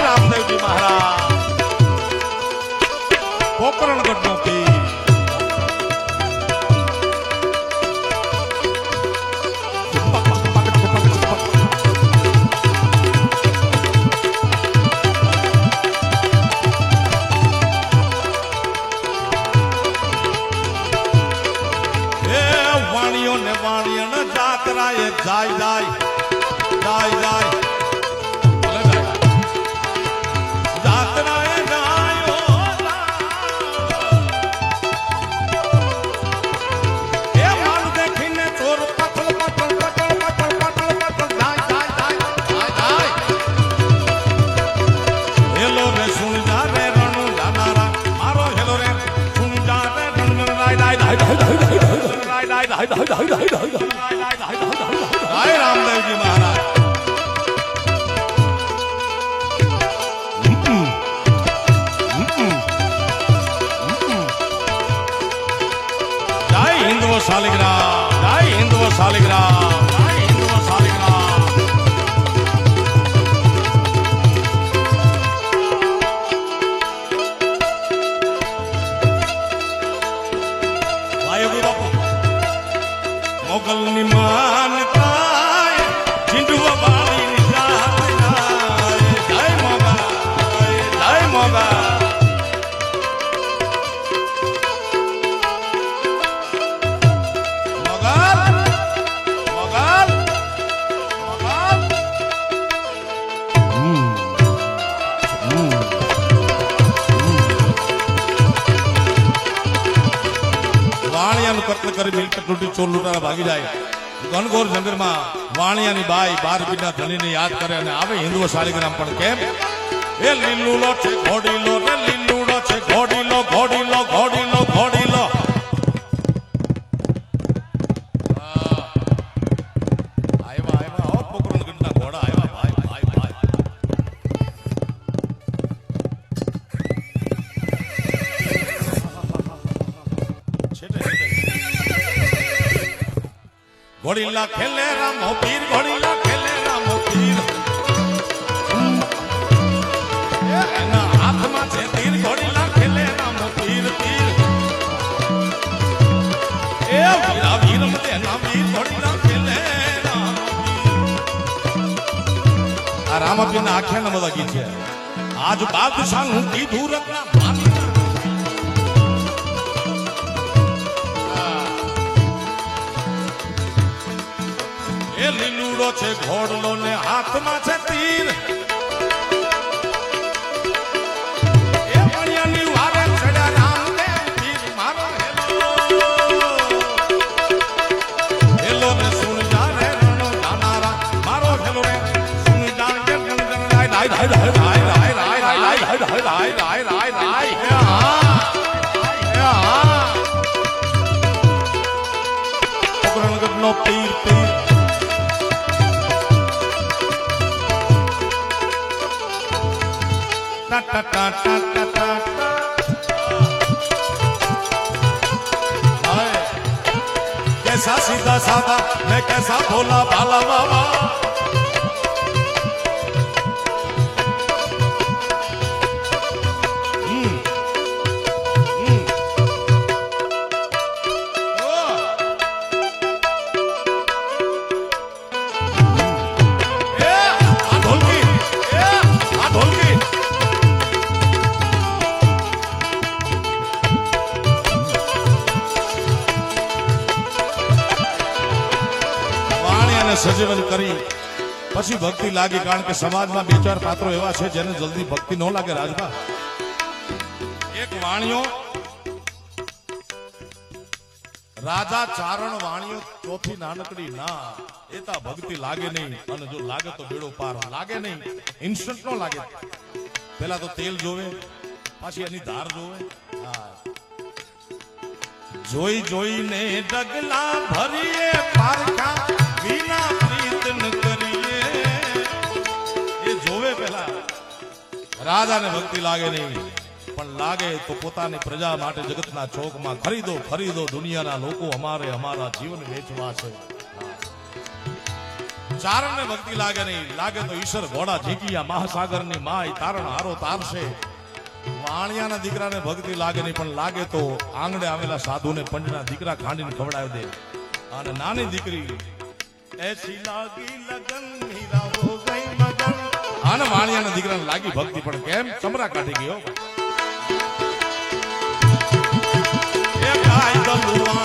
રામદેવજી મહારાજ પોકરણગઢ નો પીર જાય જાય જાય જાય જાતરાએ જાયો એ માલ દેખીને ચોર પટલ પટલ પટલ પટલ પટલ પટલ જાય જાય જાય જાય હેલો રે સુન જા રે રણુ જાનારા મારો હેલો રે સુન જા રે રણુ રાય રાય રાય રાય રાય રાય રાય રામદેવજી મહારાજ જય હિન્દવ શાલિગ્રામ જય હિન્દવ શાલિગ્રામ જય હિન્દવ શાલિગ્રામ વાયુ બાપુ મોગલની માનતા ચીંડવા બાળીની જય મોગા જય મોગા વાણિયાનું કત્લ કરી મિલકત લૂંટી ચોર લૂંટારા ભાગી જાય ઘનઘોર જંગલમાં વાણિયાની બાઈ 12 બીના ધણીને યાદ કરે અને આવે હિન્દુ શાલિગ્રામ પણ કેમ એ લીલુડો છે ઘોડીલો રે લીલુડો છે ઘોડીલો ઘોડીલો ઘોડીલો ઘોડીલો આયવા આયવા હો પોકરણગઢના ઘોડા આયવા ભાઈ ભાઈ ભાઈ ઘોડીલા ખેલે રામો પીર ઘોડીલા ખેલે રામો પીર એના હાથમાં છે તીર ઘોડીલા ખેલે રામો પીર તીર એ વીરા વીર તેના વીર ઘોડીલા ખેલે રામો આ રામપીરના આખ્યાના બધા ગીત છે આજ બાદશાહનું કીધું રત્ના માની એ લીલુડો છે ઘોડલો ને હાથમાં છે તીર એ મણિયાની વારે ચડ્યા રામદેવ પીર મારો હેલો રે સુન જા રે રણો જાનારા મારો હેલો રે સુન જા રે ગણ ગણ રાય રાય રાય રાય રાય રાય રાય રાય રાય રાય રાય રાય હા પોકરણગઢ નો પીર પીર ta ta ta ta ta ta कैसा सीधा साधा मैं कैसा भोला भाला बाबा સજીવન કરી પછી ભક્તિ લાગી કારણ કે સમાજમાં બે ચાર પાત્રો એવા છે જેને જલ્દી ભક્તિ ન લાગે રાજભા એક વાણિયો રાજા ચારણ વાણિયો ચોથી નાનકડી ના એતા ભક્તિ લાગે નહીં અને જો લાગે તો બેડો પાર લાગે નહીં ઇન્સ્ટન્ટ નો લાગે પેલા તો તેલ જોવે પાછી એની ધાર જોવે જોઈ જોઈને ડગલા ભરીએ પારખા વિના પ્રીતન કરીએ એ જોવે પેલા રાજાને ભક્તિ લાગે નહીં પણ લાગે તો પોતાની પ્રજા માટે જગતના ચોકમાં ખરીદો ખરીદો દુનિયાના લોકો અમારે અમારા જીવન વેચવા છે ચારણને ભક્તિ લાગે નહીં, લાગે તો ઈશ્વર ઘોડા ઝીંકિયા મહાસાગરની માય તારણ હારો તારશે. વાણિયાના દીકરાને ભક્તિ લાગે નહીં, પણ લાગે તો આંગણે આવેલા સાધુને પંજના દીકરા ખાંડીને ખવડાવી દે. અને નાની દીકરી એસી લાગી લગન હીરા હો ગઈ મગન. આને વાણિયાના દીકરાને લાગી ભક્તિ, પણ કેમ ચમરા કાઢી ગયો. એ કાય દલુઆ